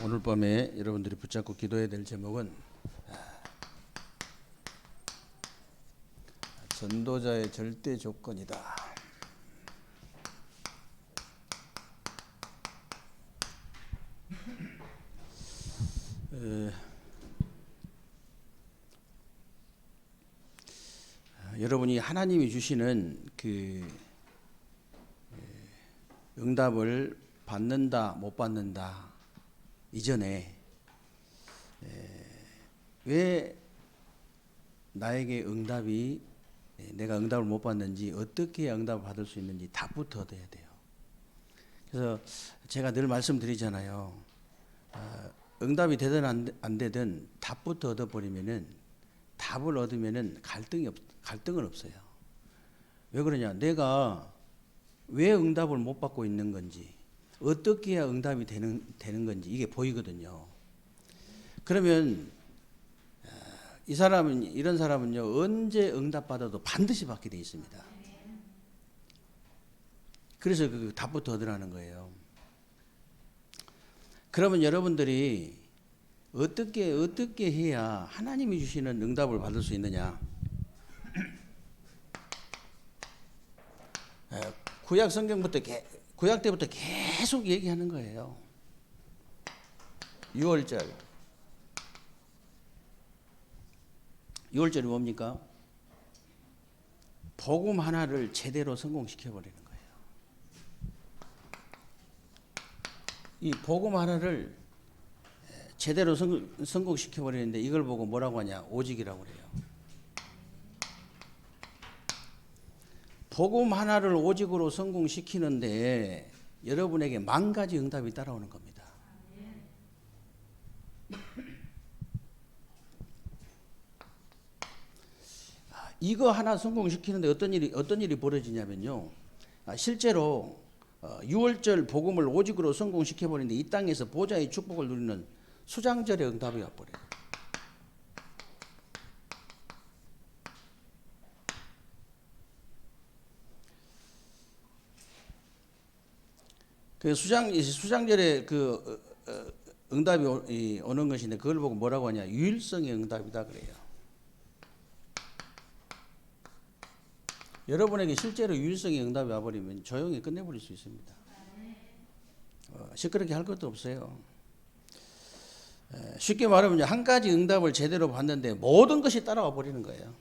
오늘 밤에 여러분들이 붙잡고 기도해야 될 제목은 전도자의 절대 조건이다. 여러분이 하나님이 주시는 그 응답을 받는다 못 받는다 이전에 왜 나에게 응답이 내가 응답을 못 받는지 어떻게 해야 응답을 받을 수 있는지 답부터 얻어야 돼요. 그래서 제가 늘 말씀드리잖아요. 응답이 되든 안 되든 답부터 얻어버리면은 답을 얻으면은 갈등은 없어요. 왜 그러냐? 내가 왜 응답을 못 받고 있는 건지, 어떻게 해야 응답이 되는 건지 이게 보이거든요. 그러면 이런 사람은요 언제 응답 받아도 반드시 받게 돼 있습니다. 그래서 그 답부터 얻으라는 거예요. 그러면 여러분들이 어떻게 해야 하나님이 주시는 응답을 받을 수 있느냐? 구약 성경부터 구약 때부터 계속 얘기하는 거예요. 6월절이 뭡니까? 복음 하나를 제대로 성공시켜 버리는 거예요. 이 복음 하나를 제대로 성공시켜 버리는데 이걸 보고 뭐라고 하냐? 오직이라고 그래요. 복음 하나를 오직으로 성공시키는데 여러분에게 10,000가지 응답이 따라오는 겁니다. 이거 하나 성공시키는데 어떤 일이 벌어지냐면요. 실제로 6월절 복음을 오직으로 성공시켜 버리는데 이 땅에서 보좌의 축복을 누리는 수장절의 응답이 와버려요. 그 수장절에 응답이 오는 것인데 그걸 보고 뭐라고 하냐? 유일성의 응답이다 그래요. 여러분에게 실제로 유일성의 응답이 와버리면 조용히 끝내버릴 수 있습니다. 시끄럽게 할 것도 없어요. 쉽게 말하면 한 가지 응답을 제대로 받는데 모든 것이 따라와 버리는 거예요.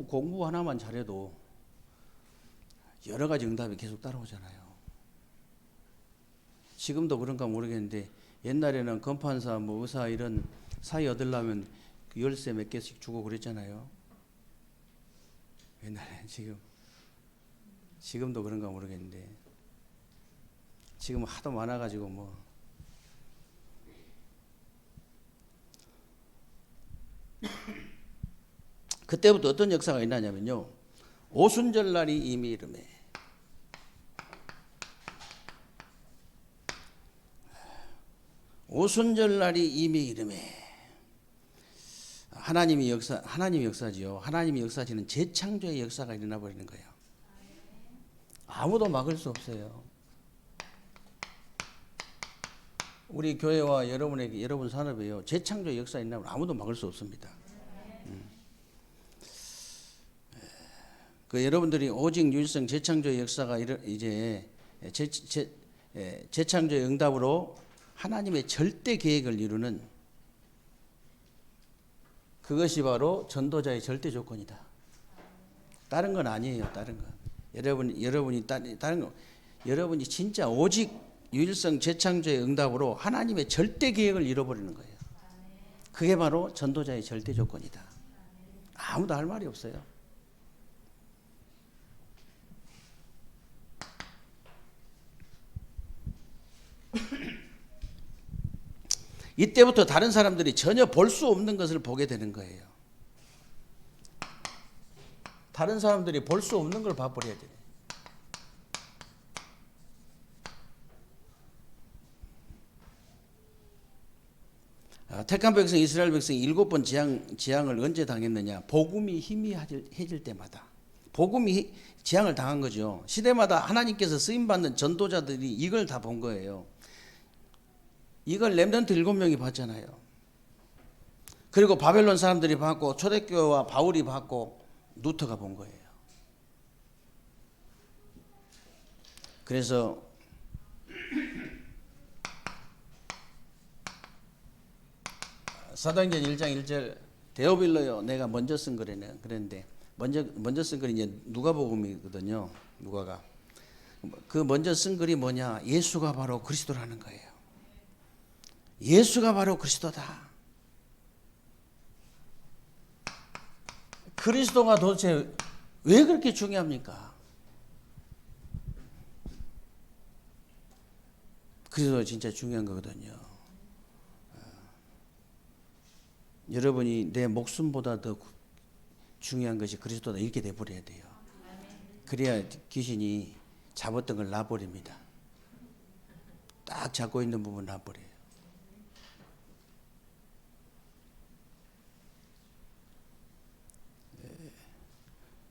공부 하나만 잘해도 여러 가지 응답이 계속 따라오잖아요. 지금도 그런가 모르겠는데 옛날에는 검판사, 의사 이런 사위 얻으려면 열쇠 몇 개씩 주고 그랬잖아요. 옛날에 지금도 그런가 모르겠는데 지금은 하도 많아가지고 뭐 그때부터 어떤 역사가 있나냐면요. 오순절날이 이미 이름에 오순절날이 이미 이름에 하나님이 역사지요. 하나님이 역사지는 재창조의 역사가 일어나 버리는 거예요. 아무도 막을 수 없어요. 우리 교회와 여러분 산업에요. 재창조의 역사 있나면 아무도 막을 수 없습니다. 여러분들이 오직 유일성 재창조의 역사가 이제 재창조의 응답으로 하나님의 절대 계획을 이루는 그것이 바로 전도자의 절대 조건이다. 다른 건 아니에요. 다른 건 여러분이 진짜 오직 유일성 재창조의 응답으로 하나님의 절대 계획을 이뤄버리는 거예요. 그게 바로 전도자의 절대 조건이다. 아무도 할 말이 없어요. 이때부터 다른 사람들이 전혀 볼 수 없는 것을 보게 되는 거예요. 다른 사람들이 볼 수 없는 걸 봐버려야 돼요. 택한 백성 이스라엘 백성이 7번 재앙을 언제 당했느냐? 복음이 희미해질 때마다. 복음이 재앙을 당한 거죠. 시대마다 하나님께서 쓰임받는 전도자들이 이걸 다 본 거예요. 이걸 렘넌트 7명이 봤잖아요. 그리고 바벨론 사람들이 봤고 초대교회와 바울이 봤고 루터가 본 거예요. 그래서 사도행전 1장 1절 데오빌로요 내가 먼저 쓴 거래는 그랬는데 먼저 쓴 글이 이제 누가복음이거든요. 누가가 그 먼저 쓴 글이 뭐냐? 예수가 바로 그리스도라는 거예요. 예수가 바로 그리스도다. 그리스도가 도대체 왜 그렇게 중요합니까? 그리스도 진짜 중요한 거거든요. 여러분이 내 목숨보다 더 중요한 것이 그리스도다 이렇게 돼버려야 돼요. 그래야 귀신이 잡았던 걸 놔버립니다. 딱 잡고 있는 부분 놔버려요.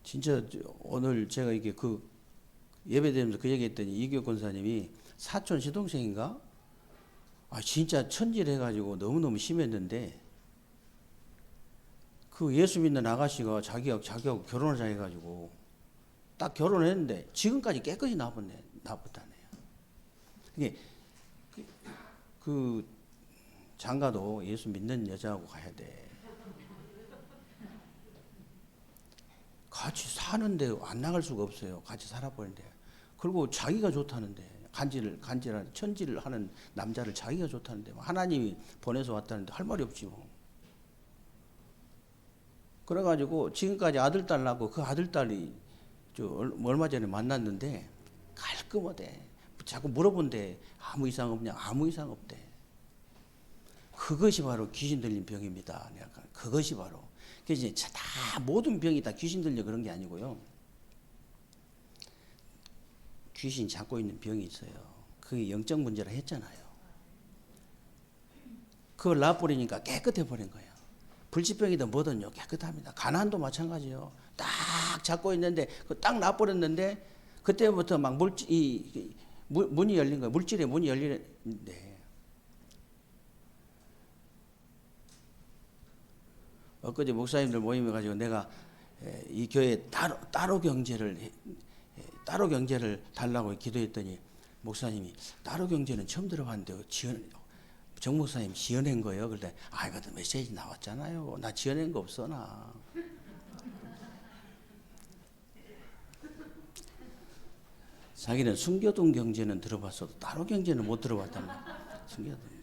진짜 오늘 제가 이게 그 예배드리면서 그 얘기했더니 이규혁 권사님이 사촌 시동생인가? 진짜 천질해가지고 너무너무 심했는데 그 예수 믿는 아가씨가 자기하고 결혼을 잘해가지고 딱 결혼했는데 지금까지 깨끗이 나쁘다네요. 이게 그 장가도 예수 믿는 여자하고 가야 돼. 같이 사는데 안 나갈 수가 없어요. 같이 살아버린대. 그리고 자기가 좋다는데 간질한 천지를 하는 남자를 자기가 좋다는데 하나님이 보내서 왔다는데 할 말이 없지 뭐. 그래가지고 지금까지 아들 딸 낳고 그 아들 딸이 얼마 전에 만났는데 깔끔하대. 자꾸 물어본대. 아무 이상 없냐? 아무 이상 없대. 그것이 바로 귀신 들린 병입니다. 그것이 바로. 그래서 이제 다 모든 병이 다 귀신 들려 그런 게 아니고요. 귀신 잡고 있는 병이 있어요. 그게 영적 문제라 했잖아요. 그걸 놔버리니까 깨끗해 버린 거예요. 불치병이든 뭐든요 깨끗합니다. 가난도 마찬가지요. 딱 잡고 있는데 딱 놔버렸는데 그때부터 막 문이 열린 거예요. 물질의 문이 열리는데 엊그제 목사님들 모임에 가지고 내가 이 교회 따로 경제를 달라고 기도했더니 목사님이 따로 경제는 처음 들어봤는데 정 목사님 지어낸 거예요. 그런데 이것도 메시지 나왔잖아요. 나 지어낸 거 없어 나. 자기는 숨겨둔 경제는 들어봤어도 따로 경제는 못 들어봤단 말이야. 숨겨둔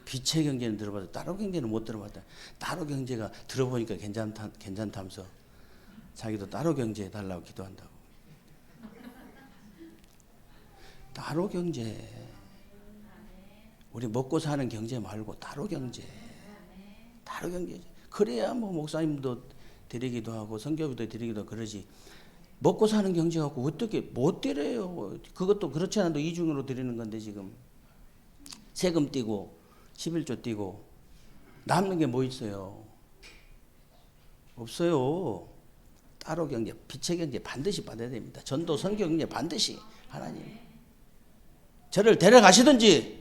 빛의 경제는 들어봤어도 따로 경제는 못 들어봤다. 따로 경제가 들어보니까 괜찮다면서 자기도 따로 경제 해달라고 기도한다고. 따로 경제. 우리 먹고 사는 경제 말고 따로 경제. 그래야 뭐 목사님도 드리기도 하고 성교비도 드리기도 그러지. 먹고 사는 경제 갖고 어떻게 못 드려요. 그것도 그렇지 않아도 이중으로 드리는 건데 지금. 세금 떼고 11조 떼고 남는 게 뭐 있어요. 없어요. 따로 경제, 빛의 경제 반드시 받아야 됩니다. 전도 선교 경제 반드시 하나님. 저를 데려가시든지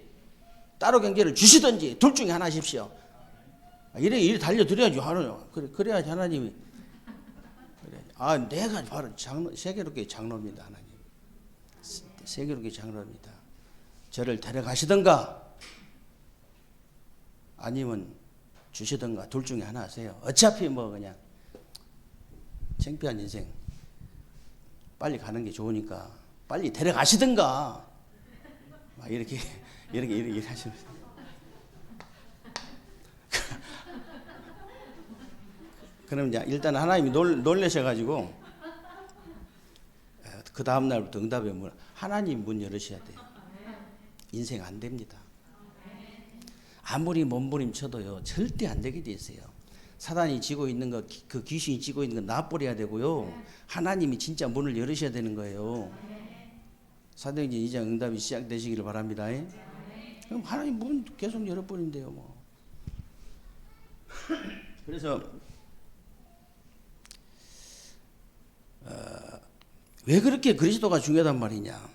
따로 경제를 주시든지 둘 중에 하나 하십시오. 이래 달려드려야죠. 그래야지 하나님이. 내가 바로 세계롭게 장로입니다. 하나님. 세계롭게 장로입니다. 저를 데려가시든가 아니면 주시든가 둘 중에 하나 하세요. 어차피 뭐 그냥 창피한 인생 빨리 가는 게 좋으니까 빨리 데려가시든가 막 이렇게 하시면서 그럼 이제 일단 하나님이 놀라셔가지고 그 다음 날부터 응답의 문 하나님 문 열으셔야 돼요. 인생 안 됩니다. 아무리 몸부림쳐도요 절대 안 되게 돼 있어요. 사단이 지고 있는 거, 그 귀신이 지고 있는 거 놔버려야 되고요. 하나님이 진짜 문을 열으셔야 되는 거예요. 사도행전 2장 응답이 시작되시기를 바랍니다. 그럼 하나님 문 계속 열어버린대요. 뭐. 그래서 왜 그렇게 그리스도가 중요하단 말이냐?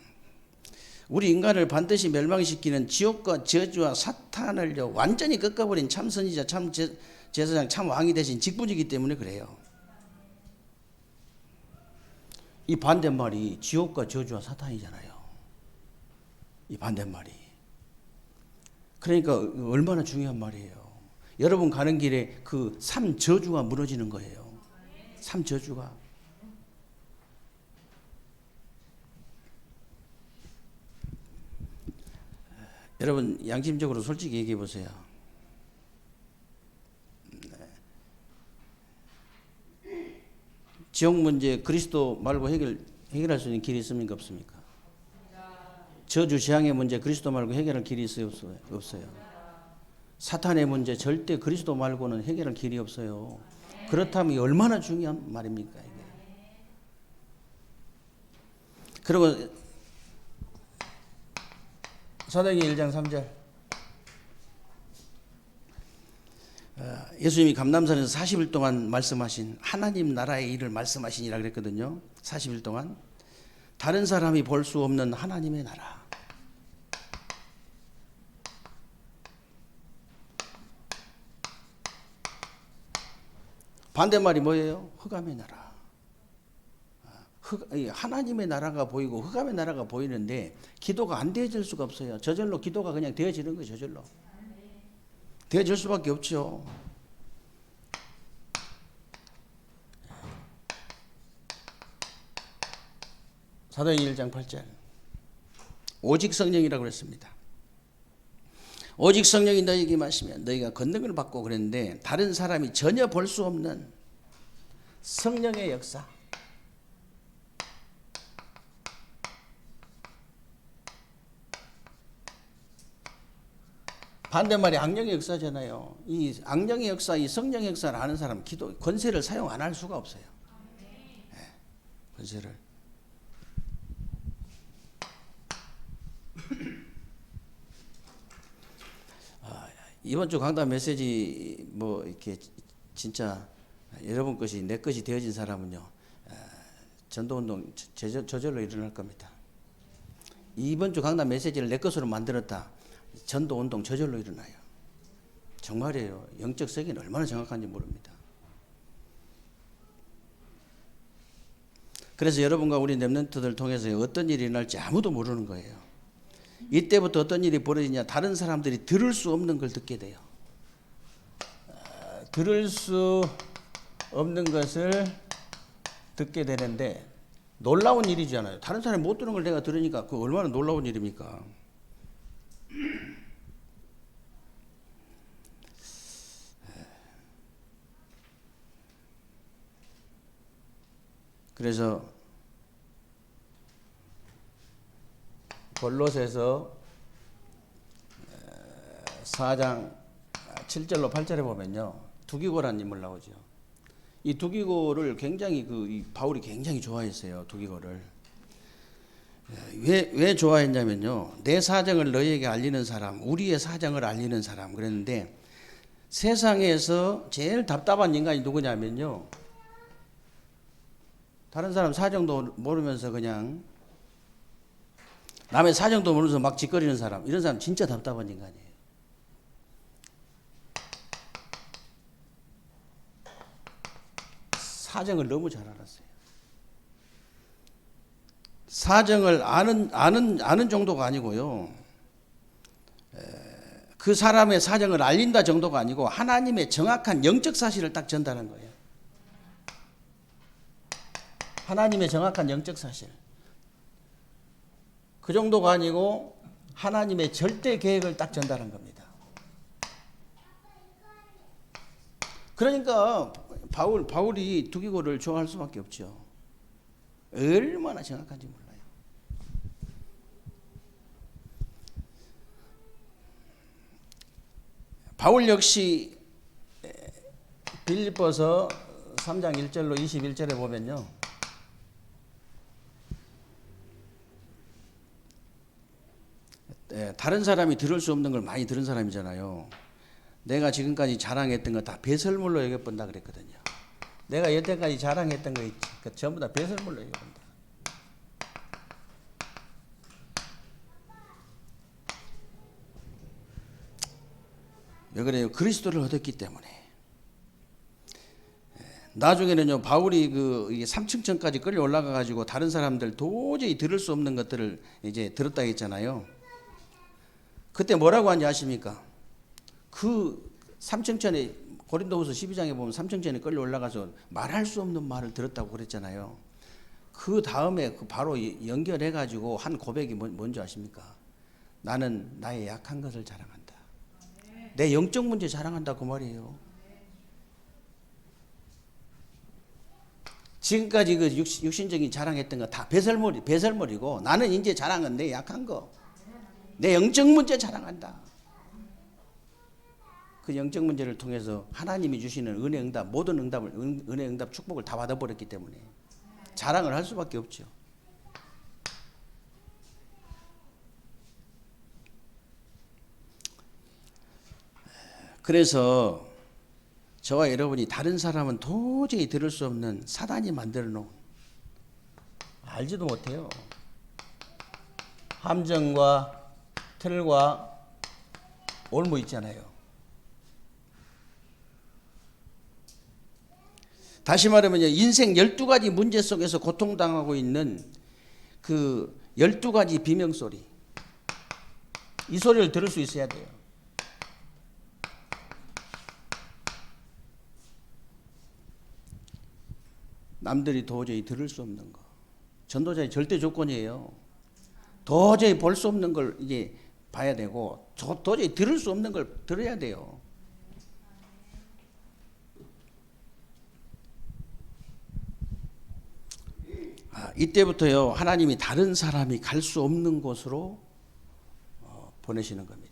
우리 인간을 반드시 멸망시키는 지옥과 저주와 사탄을 완전히 꺾어버린 참 선지자, 참 제사장, 참 왕이 되신 직분이기 때문에 그래요. 이 반대말이 지옥과 저주와 사탄이잖아요. 이 반대말이. 그러니까 얼마나 중요한 말이에요. 여러분 가는 길에 그 삼 저주가 무너지는 거예요. 삼 저주가. 여러분 양심적으로 솔직히 얘기해 보세요. 지옥 문제 그리스도 말고 해결할 수 있는 길이 있습니까? 없습니까? 저주 재앙의 문제 그리스도 말고 해결할 길이 있어요? 없어요. 사탄의 문제 절대 그리스도 말고는 해결할 길이 없어요. 그렇다면 얼마나 중요한 말입니까? 이게. 그리고 사도행전 1장 3절 예수님이 감람산에서 40일 동안 말씀하신 하나님 나라의 일을 말씀하시니라 그랬거든요. 40일 동안 다른 사람이 볼 수 없는 하나님의 나라. 반대말이 뭐예요? 흑암의 나라. 하나님의 나라가 보이고 흑암의 나라가 보이는데 기도가 안 되어질 수가 없어요. 저절로 기도가 그냥 되어지는 거예요. 저절로. 되어질 수밖에 없죠. 사도행전 1장 8절 오직 성령이라고 그랬습니다. 오직 성령이 너희에게 임하시면 너희가 권능을 받고 그랬는데 다른 사람이 전혀 볼 수 없는 성령의 역사. 반대말이 악령의 역사잖아요. 이 악령의 역사, 이 성령의 역사를 아는 사람 기도 권세를 사용 안 할 수가 없어요. 네, 권세를. 이번 주 강단 메시지 뭐 이렇게 진짜 여러분 것이 내 것이 되어진 사람은요 전도운동 저절로 일어날 겁니다. 이번 주 강단 메시지를 내 것으로 만들었다. 전도운동 저절로 일어나요. 정말이에요. 영적 세계는 얼마나 정확한지 모릅니다. 그래서 여러분과 우리 렘넌트들 통해서 어떤 일이 일어날지 아무도 모르는 거예요. 이때부터 어떤 일이 벌어지냐 다른 사람들이 들을 수 없는 걸 듣게 돼요. 들을 수 없는 것을 듣게 되는데 놀라운 일이잖아요. 다른 사람이 못 들은 걸 내가 들으니까 그 얼마나 놀라운 일입니까? 그래서 골로새서 4장 7절로 8절에 보면요. 두기고라는 인물 나오죠. 이 두기고를 굉장히 이 바울이 굉장히 좋아했어요. 두기고를. 왜 좋아했냐면요. 내 사정을 너희에게 알리는 사람, 우리의 사정을 알리는 사람 그랬는데 세상에서 제일 답답한 인간이 누구냐면요. 다른 사람 사정도 모르면서 그냥 남의 사정도 모르면서 막 짓거리는 사람, 이런 사람 진짜 답답한 인간이에요. 사정을 너무 잘 알았어요. 사정을 아는 정도가 아니고요. 그 사람의 사정을 알린다 정도가 아니고 하나님의 정확한 영적 사실을 딱 전달한 거예요. 하나님의 정확한 영적 사실. 그 정도가 아니고 하나님의 절대 계획을 딱 전달한 겁니다. 그러니까 바울이 두기고를 좋아할 수밖에 없죠. 얼마나 정확한지 몰라요. 바울 역시 빌립보서 3장 1절로 21절에 보면요. 다른 사람이 들을 수 없는 걸 많이 들은 사람이잖아요. 내가 지금까지 자랑했던 거 다 배설물로 여겨본다 그랬거든요. 내가 여태까지 자랑했던 거 있지, 전부 다 배설물로 여겨본다. 왜 그래요? 그리스도를 얻었기 때문에. 나중에는요, 바울이 이게 3층천까지 끌려 올라가 가지고 다른 사람들 도저히 들을 수 없는 것들을 이제 들었다 했잖아요. 그때 뭐라고 하는지 아십니까? 그 3층천에 고린도후서 12장에 보면 3층천에 끌려 올라가서 말할 수 없는 말을 들었다고 그랬잖아요. 그 다음에 바로 연결해 가지고 한 고백이 뭔지 아십니까? 나는 나의 약한 것을 자랑한다. 내 영적 문제 자랑한다 그 말이에요. 지금까지 그 육신적인 자랑했던 거 다 배설물이고 나는 이제 자랑은 내 약한 거, 내 영적 문제 자랑한다. 그 영적 문제를 통해서 하나님이 주시는 은혜 응답, 모든 은혜 응답 축복을 다 받아버렸기 때문에 자랑을 할 수밖에 없죠. 그래서 저와 여러분이 다른 사람은 도저히 들을 수 없는 사단이 만들어 놓은, 알지도 못해요, 함정과 틀과 올무 있잖아요. 다시 말하면 인생 12가지 문제 속에서 고통당하고 있는 그 12가지 비명소리, 이 소리를 들을 수 있어야 돼요. 남들이 도저히 들을 수 없는 거, 전도자의 절대 조건이에요. 도저히 볼 수 없는 걸 이제 봐야 되고 도저히 들을 수 없는 걸 들어야 돼요. 이때부터요, 하나님이 다른 사람이 갈 수 없는 곳으로 보내시는 겁니다.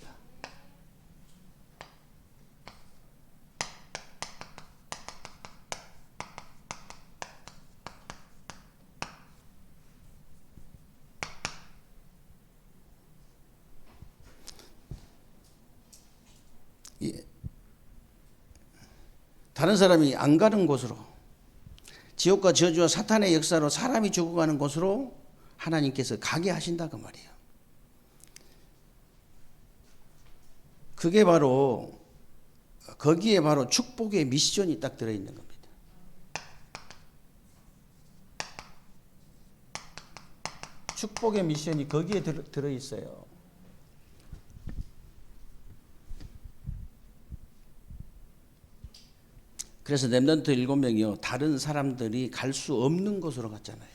다른 사람이 안 가는 곳으로, 지옥과 저주와 사탄의 역사로 사람이 죽어가는 곳으로 하나님께서 가게 하신다 그 말이에요. 그게 바로, 거기에 바로 축복의 미션이 딱 들어있는 겁니다. 축복의 미션이 거기에 들어있어요. 그래서 렘넌트 7명이요, 다른 사람들이 갈 수 없는 곳으로 갔잖아요.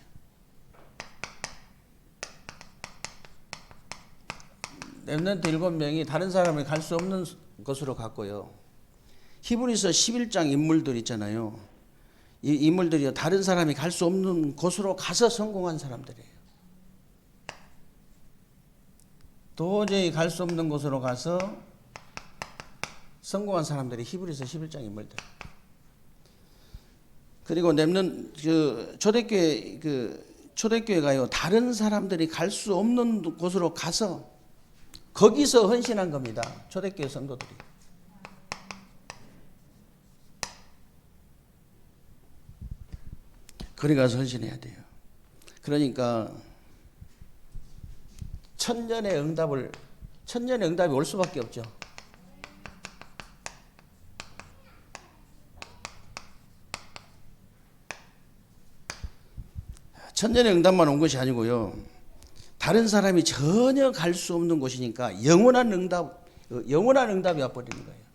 렘넌트 7명이 다른 사람이 갈 수 없는 곳으로 갔고요. 히브리서 11장 인물들 있잖아요. 이 인물들이요, 다른 사람이 갈 수 없는 곳으로 가서 성공한 사람들이에요. 도저히 갈 수 없는 곳으로 가서 성공한 사람들이 히브리서 11장 인물들. 그리고 초대교회가요, 다른 사람들이 갈 수 없는 곳으로 가서 거기서 헌신한 겁니다. 초대교회 성도들이. 거기 가서 헌신해야 돼요. 그러니까 천년의 응답이 올 수밖에 없죠. 천년의 응답만 온 것이 아니고요, 다른 사람이 전혀 갈 수 없는 곳이니까 영원한 응답이 와버리는 거예요.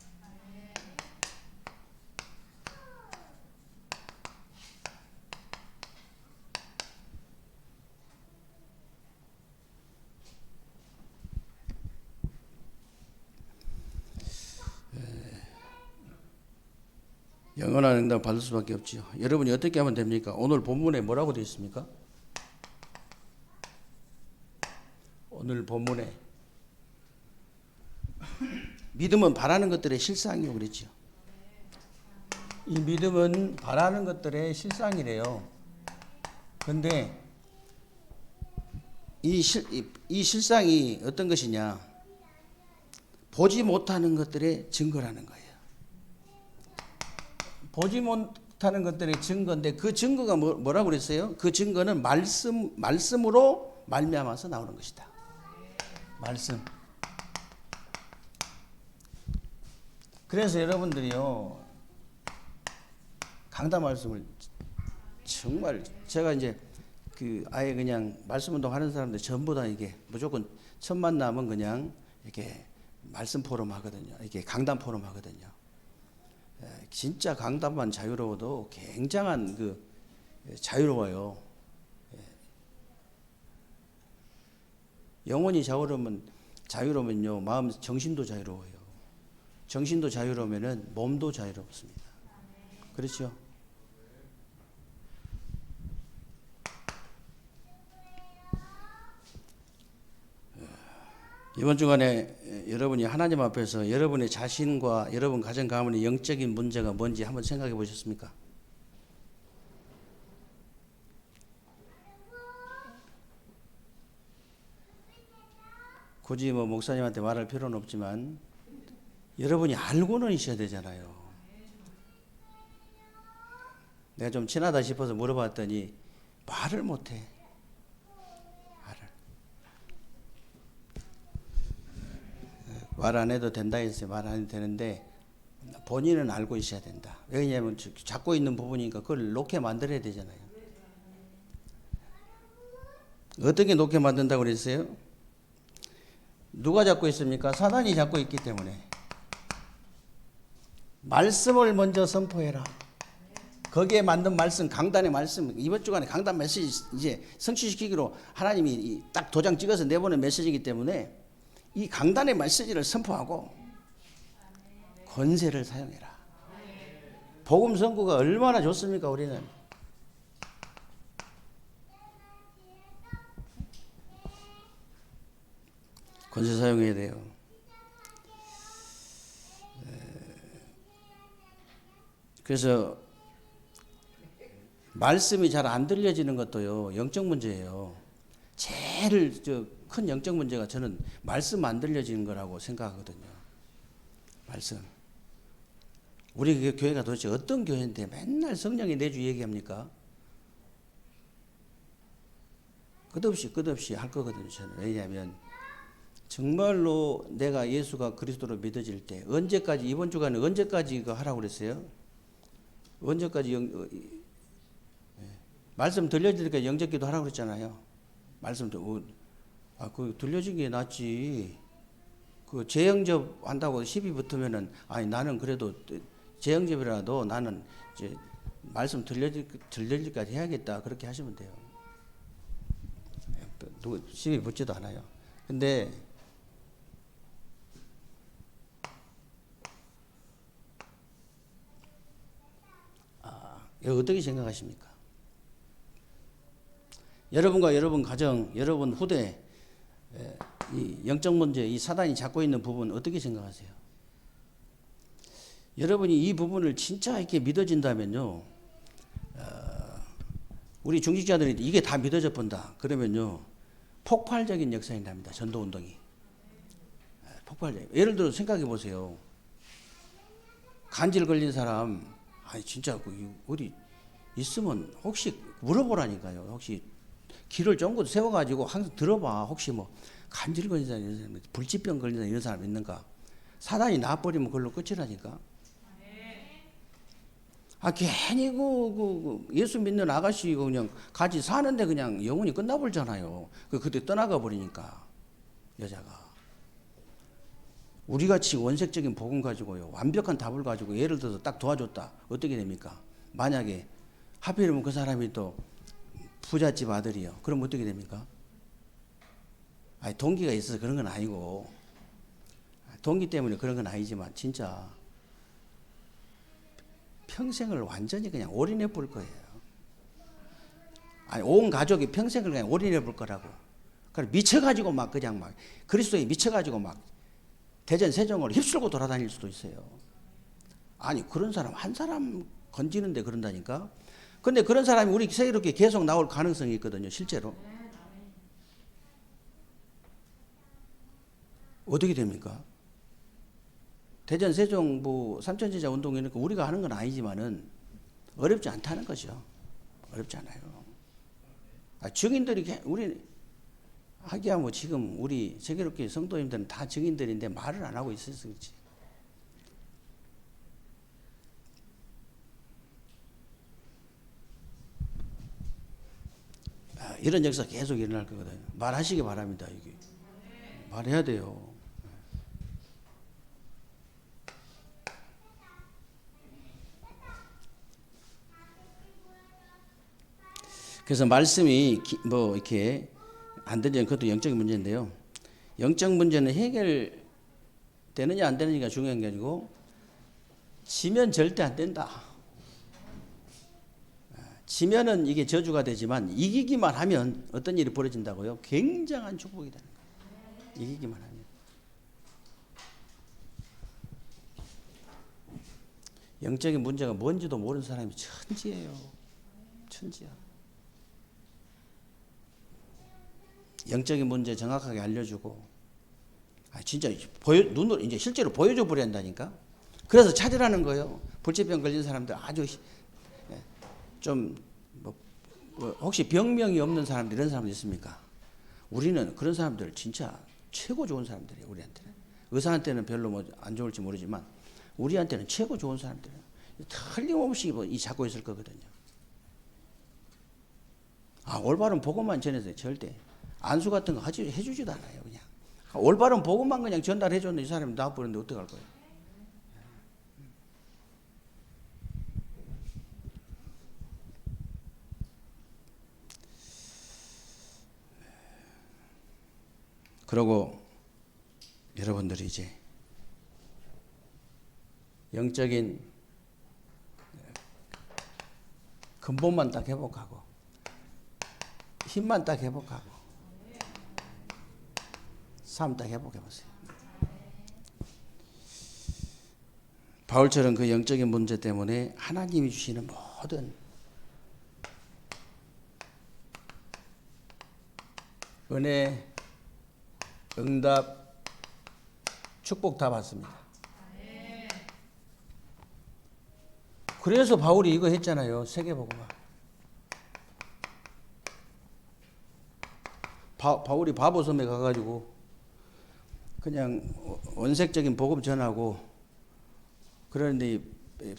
영원한 응답 받을 수밖에 없지요. 여러분이 어떻게 하면 됩니까? 오늘 본문에 뭐라고 되어 있습니까? 오늘 본문에 믿음은 바라는 것들의 실상이라고 그랬죠. 이 믿음은 바라는 것들의 실상이래요. 그런데 이 실상이 어떤 것이냐? 보지 못하는 것들의 증거라는 거예요. 보지 못하는 것들의 증거인데, 그 증거가 뭐라고 그랬어요? 그 증거는 말씀으로 말미암아서 나오는 것이다. 말씀. 그래서 여러분들이요, 강단 말씀을 정말 제가 이제 그 아예 그냥 말씀 운동 하는 사람들 전부 다 이게 무조건 첫 만나면 그냥 이렇게 말씀 포럼 하거든요. 이게 강단 포럼 하거든요. 진짜 강단만 자유로워도 굉장한 그 자유로워요. 영혼이 자유로우면요, 마음 정신도 자유로워요. 정신도 자유로우면은 몸도 자유롭습니다. 그렇죠? 이번 주간에 여러분이 하나님 앞에서 여러분의 자신과 여러분 가정 가문의 영적인 문제가 뭔지 한번 생각해 보셨습니까? 굳이 뭐 목사님한테 말할 필요는 없지만 여러분이 알고는 있어야 되잖아요. 내가 좀 친하다 싶어서 물어봤더니 말을 못해. 말 안 해도 된다 했어요. 말 안 해도 되는데 본인은 알고 있어야 된다. 왜냐하면 잡고 있는 부분이니까 그걸 놓게 만들어야 되잖아요. 어떻게 놓게 만든다고 그랬어요? 누가 잡고 있습니까? 사단이 잡고 있기 때문에. 말씀을 먼저 선포해라. 거기에 맞는 말씀, 강단의 말씀, 이번 주간에 강단 메시지 이제 성취시키기로 하나님이 딱 도장 찍어서 내보낸 메시지이기 때문에 이 강단의 메시지를 선포하고 권세를 사용해라. 복음 선고가 얼마나 좋습니까, 우리는? 권세 사용해야 돼요. 그래서 말씀이 잘 안 들려지는 것도요, 영적 문제예요. 제일 큰 영적 문제가 저는 말씀 안 들려지는 거라고 생각하거든요. 말씀. 우리 교회가 도대체 어떤 교회인데 맨날 성령이 내주 얘기합니까? 끝없이 할 거거든요, 저는. 왜냐하면 정말로 내가 예수가 그리스도로 믿어질 때 언제까지, 이번 주간에 언제까지 이거 하라고 그랬어요? 언제까지 말씀 들려지니까 영적 기도 하라고 그랬잖아요. 그 들려지는 게 낫지. 그 재영접 한다고 시비 붙으면은, 아니 나는 그래도 재영접이라도 나는 이제 말씀 들려질까지 해야겠다. 그렇게 하시면 돼요. 누구 시비 붙지도 않아요. 근데 이거 어떻게 생각하십니까? 여러분과 여러분 가정, 여러분 후대, 이 영적 문제, 이 사단이 잡고 있는 부분 어떻게 생각하세요? 여러분이 이 부분을 진짜 이렇게 믿어진다면요, 우리 중직자들이 이게 다 믿어져 본다. 그러면요, 폭발적인 역사가 납니다. 전도 운동이. 폭발적. 예를 들어 생각해 보세요. 간질 걸린 사람, 아니 진짜 어디 있으면 혹시 물어보라니까요. 혹시 길을 쫑긋 세워가지고 항상 들어봐. 혹시 뭐 간질 걸린 사람, 이런 사람, 불치병 걸린 사람, 이런 사람 있는가? 사단이 나버리면 그걸로 끝이라니까. 괜히 예수 믿는 아가씨 그냥 같이 사는데 그냥 영혼이 끝나버리잖아요. 그때 떠나가 버리니까 여자가. 우리 같이 원색적인 복음 가지고요, 완벽한 답을 가지고 예를 들어서 딱 도와줬다. 어떻게 됩니까? 만약에 하필이면 그 사람이 또 부잣집 아들이요. 그럼 어떻게 됩니까? 동기가 있어서 그런 건 아니고, 동기 때문에 그런 건 아니지만 진짜 평생을 완전히 그냥 올인해 볼 거예요. 온 가족이 평생을 그냥 올인해 볼 거라고. 그러니까 미쳐가지고 그냥 그리스도에 미쳐가지고 대전 세종을 휩쓸고 돌아다닐 수도 있어요. 그런 사람 한 사람 건지는데 그런다니까. 근데 그런 사람이 우리 세계롭게 계속 나올 가능성이 있거든요, 실제로. 어떻게 됩니까? 대전 세종 삼천제자 운동이니까 우리가 하는 건 아니지만은 어렵지 않다는 거죠. 어렵지 않아요. 증인들이 우리 하기야 지금 우리 세계롭게 성도님들은 다 증인들인데 말을 안 하고 있어서 그렇지. 이런 역사 계속 일어날 거거든요. 말하시기 바랍니다. 이게 말해야 돼요. 그래서 말씀이 뭐 이렇게 안 되는 그것도 영적인 문제인데요. 영적 문제는 해결되느냐 안 되느냐가 중요한 게 아니고 지면 절대 안 된다. 지면은 이게 저주가 되지만 이기기만 하면 어떤 일이 벌어진다고요? 굉장한 축복이 되는 거예요. 이기기만 하면. 영적인 문제가 뭔지도 모르는 사람이 천지예요. 천지야. 영적인 문제 정확하게 알려주고, 진짜 눈으로 이제 실제로 보여줘 버려야 한다니까. 그래서 찾으라는 거예요. 불치병 걸린 사람들 아주 좀 혹시 병명이 없는 사람들 이런 사람들 있습니까? 우리는 그런 사람들 진짜 최고 좋은 사람들이에요. 우리한테는 의사한테는 별로 뭐 안 좋을지 모르지만 우리한테는 최고 좋은 사람들이에요. 틀림없이 이 잡고 있을 거거든요. 올바른 복음만 전해서 절대 안수 같은 거 해주지도 않아요. 그냥 올바른 복음만 그냥 전달해줬는데 이 사람이 나와버렸는데 어떡할 거예요? 그리고 여러분들이 이제 영적인 근본만 딱 회복하고 힘만 딱 회복하고 삶 딱 회복해보세요. 바울처럼 그 영적인 문제 때문에 하나님이 주시는 모든 은혜, 응답, 축복 다 받습니다. 그래서 바울이 이거 했잖아요. 세계복음화. 바울이 바보섬에 가가지고 그냥 원색적인 복음 전하고 그런데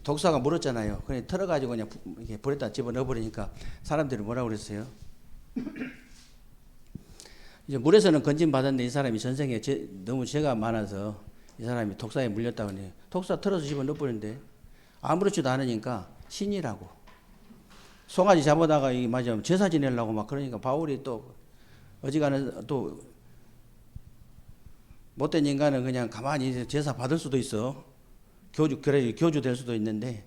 독사가 물었잖아요. 그냥 털어가지고 그냥 이렇게 불에다 집어넣어버리니까 사람들이 뭐라고 그랬어요? 이제 물에서는 건진 받았는데 이 사람이 전생에 너무 죄가 많아서 이 사람이 독사에 물렸다고 하네요. 독사 털어서 집어넣어버리는데 아무렇지도 않으니까 신이라고. 송아지 잡아다가 맞아 제사 지내려고 막 그러니까 바울이 또 어지간한 또 못된 인간은 그냥 가만히 제사 받을 수도 있어. 교주 될 수도 있는데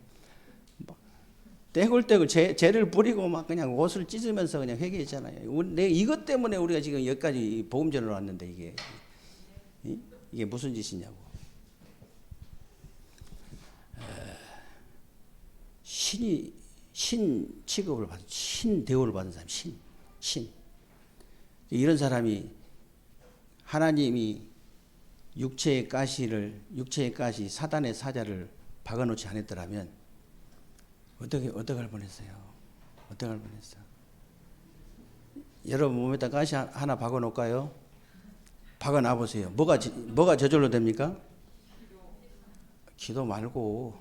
떼굴떼굴 죄를 부리고 막 그냥 옷을 찢으면서 그냥 회개했잖아요. 이것 때문에 우리가 지금 여기까지 복음전으로 왔는데 이게 무슨 짓이냐고. 신 취급을 받은, 신 대우를 받은 사람, 신. 이런 사람이 하나님이 육체의 가시, 사단의 사자를 박아놓지 않았더라면 어떻게 할 뻔했어요? 어떻게 할 뻔했어? 여러분 몸에다 가시 하나 박아놓을까요? 박아놔 보세요. 뭐가 저절로 됩니까? 기도 말고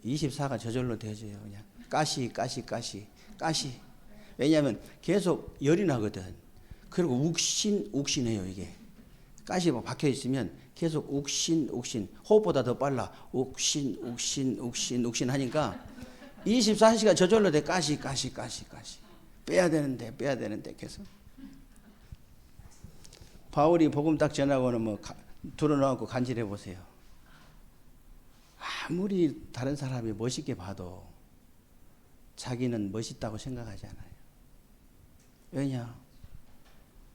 24가 저절로 되어져요. 그냥 가시. 왜냐하면 계속 열이 나거든. 그리고 욱신해요 이게. 가시 박혀 있으면 계속 욱신. 호흡보다 더 빨라. 욱신 하니까 24시간 저절로 돼. 가시. 빼야 되는데 계속. 바울이 복음 딱 전하고는 뭐 들어놓고 간질해 보세요. 아무리 다른 사람이 멋있게 봐도 자기는 멋있다고 생각하지 않아요. 왜냐?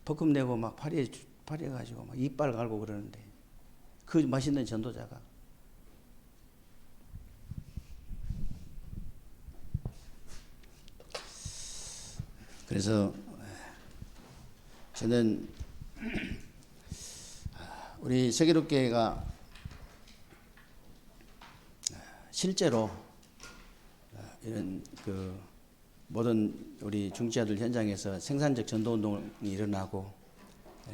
버금 내고 막 파리해 가지고 막 이빨 갈고 그러는데 그 멋있는 전도자가 그래서 저는 우리 세계롭교회가 실제로 이런 그 모든 우리 중지자들 현장에서 생산적 전도운동이 일어나고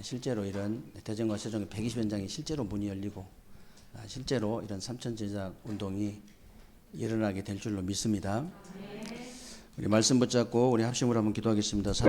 실제로 이런 대전과 세종의 120현장이 실제로 문이 열리고 실제로 이런 삼천제자 운동이 일어나게 될 줄로 믿습니다. 우리 말씀 붙잡고 우리 합심으로 한번 기도하겠습니다.